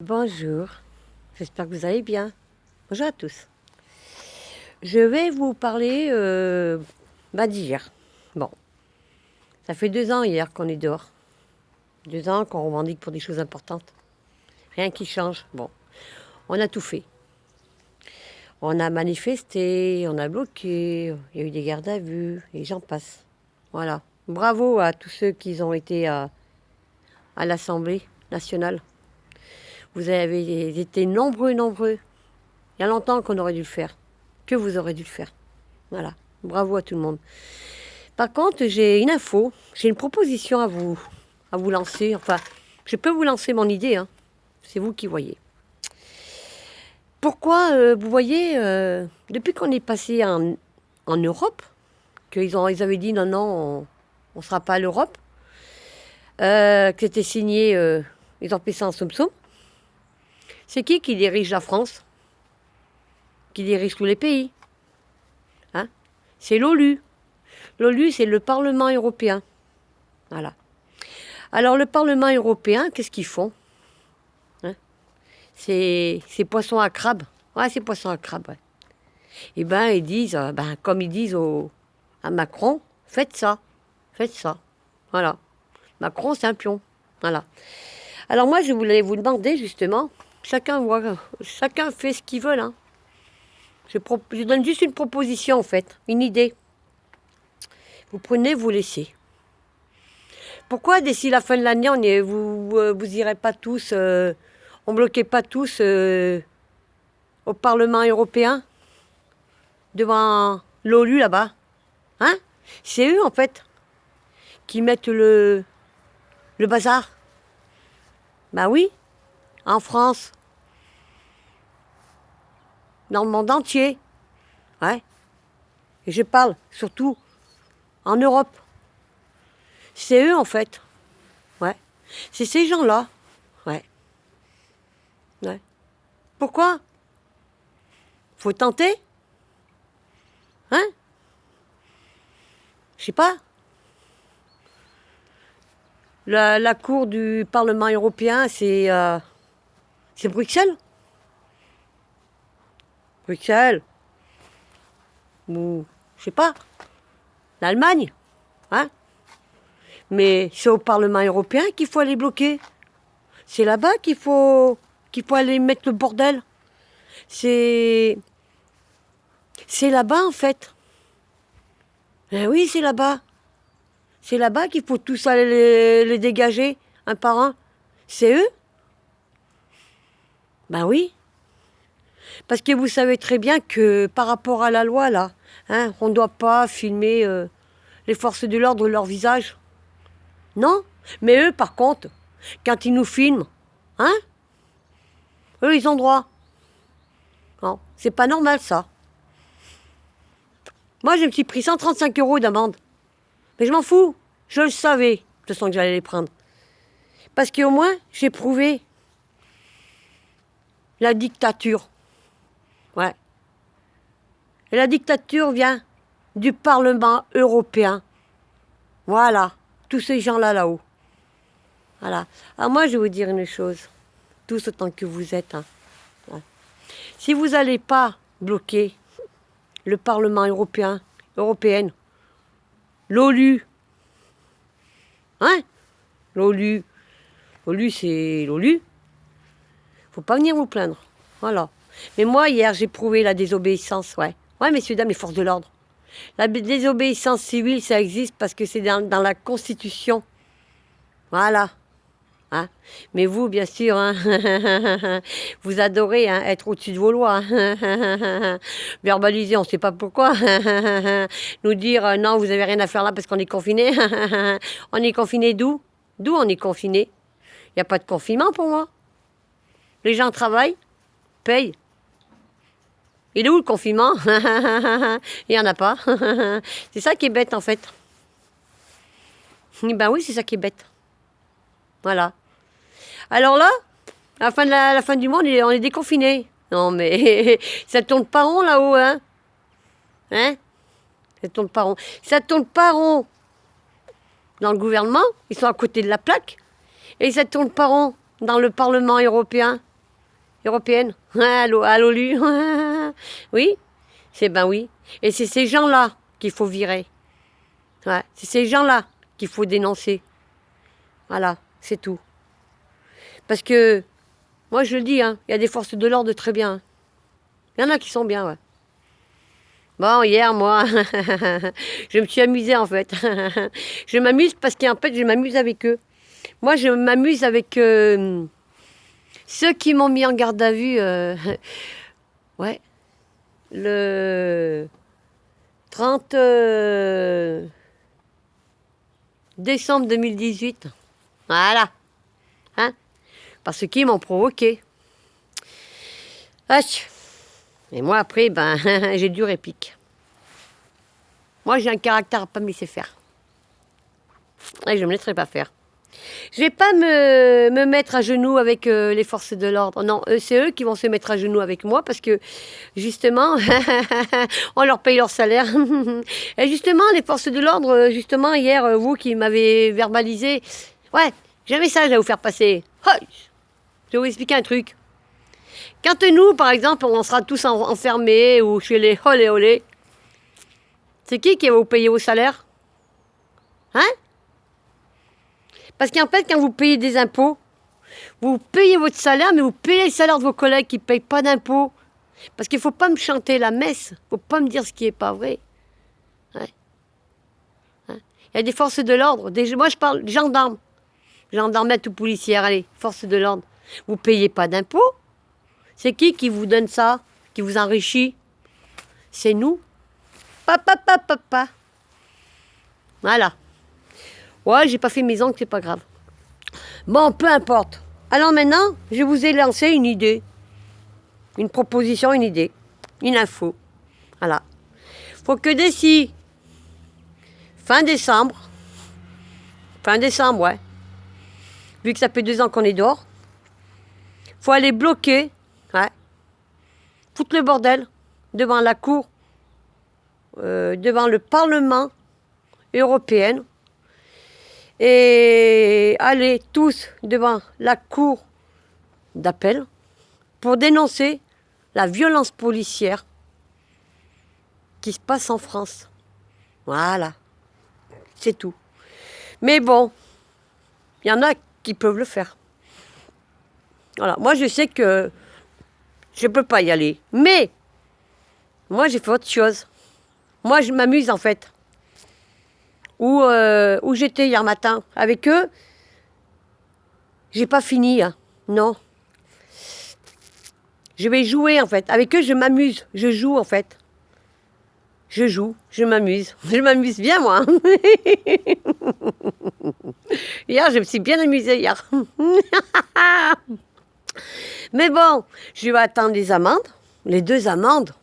Bonjour, j'espère que vous allez bien. Bonjour à tous. Je vais vous parler d'hier. Bon, ça fait 2 ans hier qu'on est dehors. 2 ans qu'on revendique pour des choses importantes. Rien qui change. Bon, on a tout fait. On a manifesté, on a bloqué, il y a eu des gardes à vue, et j'en passe. Voilà. Bravo à tous ceux qui ont été à l'Assemblée nationale. Vous avez été nombreux. Il y a longtemps qu'on aurait dû le faire. Que vous aurez dû le faire. Voilà. Bravo à tout le monde. Par contre, j'ai une info, j'ai une proposition à vous lancer. Enfin, je peux vous lancer mon idée, hein. C'est vous qui voyez. Pourquoi, vous voyez, depuis qu'on est passé en Europe, ils avaient dit non, on ne sera pas à l'Europe, que c'était signé, ils ont fait ça en soum-soum. C'est qui dirige la France? Qui dirige tous les pays? Hein? C'est l'ONU. L'ONU, c'est le Parlement européen. Voilà. Alors, le Parlement européen, qu'est-ce qu'ils font? Hein? C'est poissons à crabe. Ouais, c'est poissons à crabe, ouais. Eh bien, ils disent, comme ils disent à Macron, faites ça. Faites ça. Voilà. Macron, c'est un pion. Voilà. Alors, moi, je voulais vous demander, justement, chacun fait ce qu'il veut, hein. Je donne juste une proposition, en fait, une idée. Vous prenez, vous laissez. Pourquoi d'ici la fin de l'année, vous irez pas tous, on bloquait pas tous au Parlement européen devant l'ONU là-bas, hein? C'est eux en fait qui mettent le bazar. Bah oui, en France, dans le monde entier, ouais. Et je parle surtout en Europe. C'est eux en fait, ouais. C'est ces gens-là, ouais. Ouais. Pourquoi? Faut tenter, hein? Je sais pas. La cour du Parlement européen, c'est Bruxelles. Bruxelles. Ou, je sais pas, l'Allemagne, hein? Mais c'est au Parlement européen qu'il faut aller bloquer. C'est là-bas qu'il faut aller mettre le bordel. C'est là-bas, en fait. Eh oui, c'est là-bas. C'est là-bas qu'il faut tous aller les dégager, un par un. C'est eux? Ben oui. Parce que vous savez très bien que par rapport à la loi, là, hein, on ne doit pas filmer les forces de l'ordre leur visage. Non? Mais eux, par contre, quand ils nous filment, hein? Eux, ils ont droit. Non, c'est pas normal, ça. Moi, je me suis pris 135 € d'amende. Mais je m'en fous. Je le savais, de toute façon, que j'allais les prendre. Parce qu'au moins, j'ai prouvé la dictature. Ouais. Et la dictature vient du Parlement européen. Voilà. Tous ces gens-là, là-haut. Voilà. Alors moi, je vais vous dire une chose. Tous autant que vous êtes. Hein. Ouais. Si vous n'allez pas bloquer le Parlement européen, européenne, l'ONU, hein? L'ONU, c'est l'ONU. Faut pas venir vous plaindre. Voilà. Mais moi, hier, j'ai prouvé la désobéissance, ouais. Ouais, messieurs, dames, les forces de l'ordre. La désobéissance civile, ça existe parce que c'est dans la Constitution. Voilà. Hein? Mais vous, bien sûr, hein, vous adorez hein, être au-dessus de vos lois. Verbaliser, on ne sait pas pourquoi. Nous dire non, vous n'avez rien à faire là parce qu'on est confiné. On est confiné d'où? D'où on est confiné? Il n'y a pas de confinement pour moi. Les gens travaillent, payent. Il est où le confinement? Il n'y en a pas. C'est ça qui est bête en fait. Ben oui, c'est ça qui est bête. Voilà. Alors là, à la fin du monde, on est déconfiné. Non mais ça tourne pas rond là-haut, hein? Hein? Ça tourne pas rond. Ça tourne pas rond dans le gouvernement. Ils sont à côté de la plaque. Et ça tourne pas rond dans le Parlement européen. européenne, à l'ONU. Oui, c'est ben oui. Et c'est ces gens-là qu'il faut virer. Ouais, c'est ces gens-là qu'il faut dénoncer. Voilà, c'est tout. Parce que, moi je le dis, hein, il y a des forces de l'ordre très bien. Hein. Il y en a qui sont bien, ouais. Bon, hier, moi, je me suis amusée en fait. Je m'amuse parce qu'en fait, je m'amuse avec eux. Moi, je m'amuse avec ceux qui m'ont mis en garde à vue. Ouais, le 30 décembre 2018. Voilà. Hein? Parce qu'ils m'ont provoqué. Ach. Et moi, après, ben, j'ai du réplique. Moi, j'ai un caractère à pas me laisser faire. Et je ne me laisserai pas faire. Je vais pas me mettre à genoux avec les forces de l'ordre. Non, c'est eux qui vont se mettre à genoux avec moi parce que, justement, on leur paye leur salaire. Et justement, les forces de l'ordre, justement, hier, vous qui m'avez verbalisé, ouais, j'ai un message à vous faire passer. Je vais vous expliquer un truc. Quand nous, par exemple, on sera tous enfermés ou chez les olé olé, c'est qui va vous payer vos salaires? Hein? Parce qu'en fait, quand vous payez des impôts, vous payez votre salaire, mais vous payez le salaire de vos collègues qui ne payent pas d'impôts. Parce qu'il ne faut pas me chanter la messe, il ne faut pas me dire ce qui n'est pas vrai. Ouais. Hein? Il y a des forces de l'ordre, moi je parle gendarmes, gendarmettes ou policières, allez, forces de l'ordre. Vous ne payez pas d'impôts. C'est qui vous donne ça, qui vous enrichit? C'est nous. Papa. Voilà. Ouais, j'ai pas fait mes ongles, c'est pas grave. Bon, peu importe. Alors maintenant, je vous ai lancé une idée. Une proposition, une idée. Une info. Voilà. Faut que d'ici fin décembre, ouais, vu que ça fait 2 ans qu'on est dehors, faut aller bloquer, ouais, foutre le bordel devant la cour, devant le Parlement européen, et aller tous devant la cour d'appel pour dénoncer la violence policière qui se passe en France. Voilà, c'est tout. Mais bon, il y en a qui peuvent le faire. Voilà, moi je sais que je ne peux pas y aller. Mais moi j'ai fait autre chose. Moi je m'amuse en fait. Où j'étais hier matin avec eux, j'ai pas fini, hein. Non. Je vais jouer en fait. Avec eux, je m'amuse. Je joue en fait. Je m'amuse. Je m'amuse bien moi. Hier, je me suis bien amusée hier. Mais bon, je vais attendre les amendes, les 2 amendes.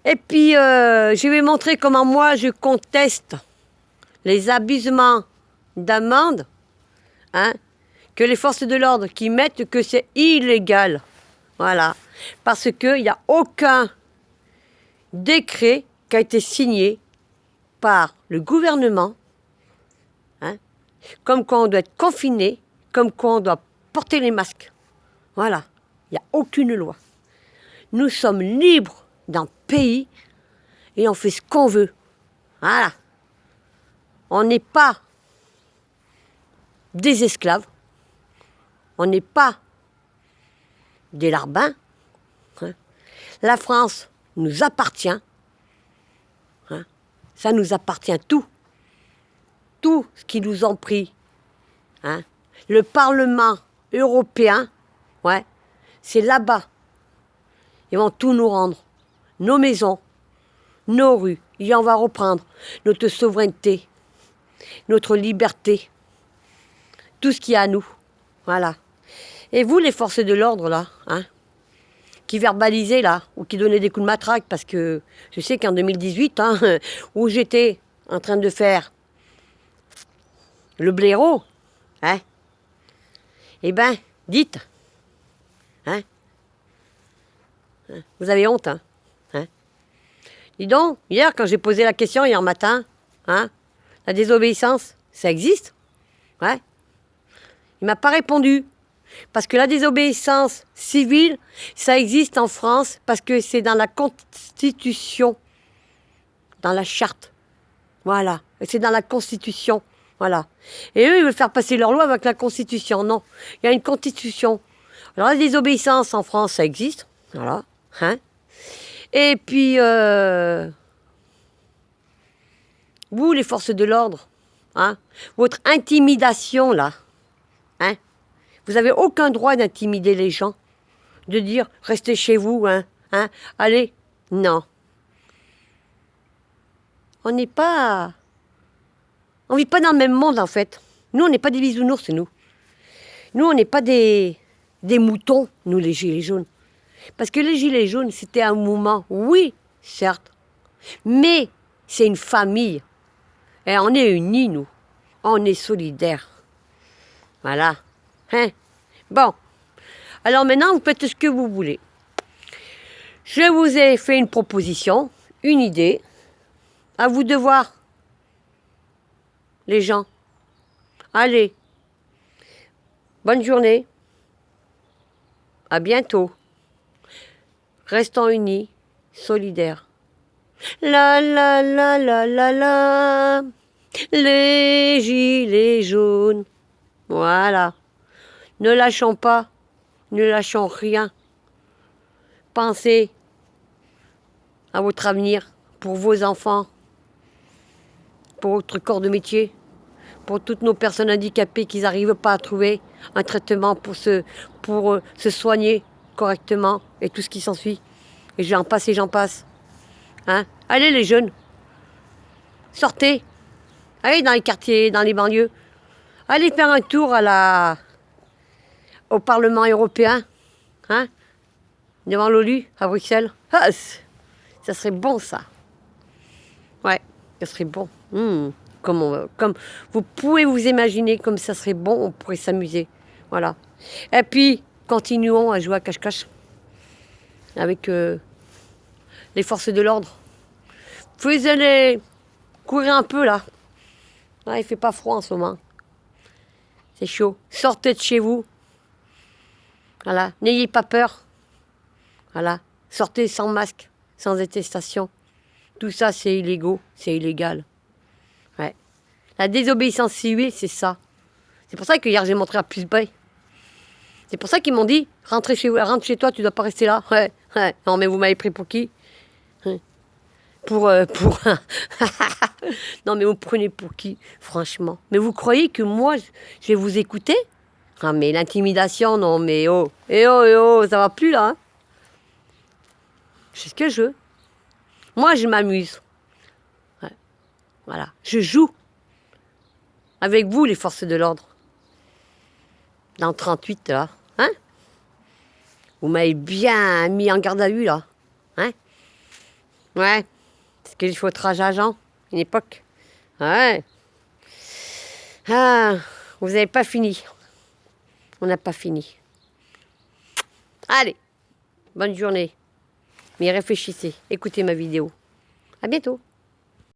Et puis, je vais montrer comment moi je conteste les abusements d'amende, hein, que les forces de l'ordre qui mettent que c'est illégal. Voilà. Parce qu'il n'y a aucun décret qui a été signé par le gouvernement, hein, comme quoi on doit être confiné, comme quoi on doit porter les masques. Voilà. Il n'y a aucune loi. Nous sommes libres d'un pays et on fait ce qu'on veut. Voilà. On n'est pas des esclaves. On n'est pas des larbins. Hein. La France nous appartient. Hein. Ça nous appartient tout. Tout ce qu'ils nous ont pris. Hein. Le Parlement européen, ouais, c'est là-bas. Ils vont tout nous rendre. Nos maisons, nos rues. Et on va reprendre notre souveraineté, notre liberté, tout ce qu'il y a à nous. Voilà. Et vous, les forces de l'ordre, là, hein, qui verbalisaient, là, ou qui donnaient des coups de matraque, parce que je sais qu'en 2018, hein, où j'étais en train de faire le blaireau, hein, eh ben, dites, hein, vous avez honte, hein. Dis donc, hier, quand j'ai posé la question, hier matin, hein, la désobéissance, ça existe? Ouais. Il m'a pas répondu. Parce que la désobéissance civile, ça existe en France parce que c'est dans la Constitution, dans la charte. Voilà. Et c'est dans la Constitution. Voilà. Et eux, ils veulent faire passer leur loi avec la Constitution. Non. Il y a une Constitution. Alors la désobéissance en France, ça existe. Voilà. Hein. Et puis, vous, les forces de l'ordre, hein, votre intimidation, là, hein, vous n'avez aucun droit d'intimider les gens, de dire restez chez vous, hein, allez. Non. On n'est pas. On vit pas dans le même monde, en fait. Nous, on n'est pas des bisounours, c'est nous. Nous, on n'est pas des moutons, nous, les gilets jaunes. Parce que les gilets jaunes, c'était un mouvement, oui, certes, mais c'est une famille. Et on est unis, nous. On est solidaires. Voilà. Hein? Bon. Alors maintenant, vous faites ce que vous voulez. Je vous ai fait une proposition, une idée. À vous de voir. Les gens. Allez. Bonne journée. À bientôt. Restons unis, solidaires. La la la la la la. Les gilets jaunes. Voilà. Ne lâchons pas. Ne lâchons rien. Pensez à votre avenir, pour vos enfants, pour votre corps de métier, pour toutes nos personnes handicapées qui n'arrivent pas à trouver un traitement pour se soigner correctement et tout ce qui s'ensuit. Et j'en passe et j'en passe. Hein? Allez les jeunes, sortez, allez dans les quartiers, dans les banlieues, allez faire un tour au Parlement européen, hein? Devant l'ONU à Bruxelles. Ah, ça serait bon ça. Ouais, ça serait bon. Comme vous pouvez vous imaginer comme ça serait bon, on pourrait s'amuser. Voilà. Et puis, continuons à jouer à cache-cache avec les forces de l'ordre. Vous allez courir un peu là. Là, il fait pas froid en ce moment. C'est chaud. Sortez de chez vous. Voilà. N'ayez pas peur. Voilà. Sortez sans masque, sans attestation. Tout ça, c'est illégaux, c'est illégal. Ouais. La désobéissance civile, c'est ça. C'est pour ça que hier, j'ai montré à Plus Bay. C'est pour ça qu'ils m'ont dit, rentre chez toi, tu dois pas rester là. Ouais. Non, mais vous m'avez pris pour qui? Pour... Non, mais vous me prenez pour qui, franchement? Mais vous croyez que moi, je vais vous écouter? Ah, mais l'intimidation, non, mais oh. Ça va plus, là. Hein. Je fais ce que je veux. Moi, je m'amuse. Ouais. Voilà. Je joue. Avec vous, les forces de l'ordre. Dans 38, là. Hein? Vous m'avez bien mis en garde à vue, là. Hein? Ouais. Parce qu'il faut être agent, une époque. Ouais. Ah, vous n'avez pas fini. On n'a pas fini. Allez. Bonne journée. Mais réfléchissez. Écoutez ma vidéo. À bientôt.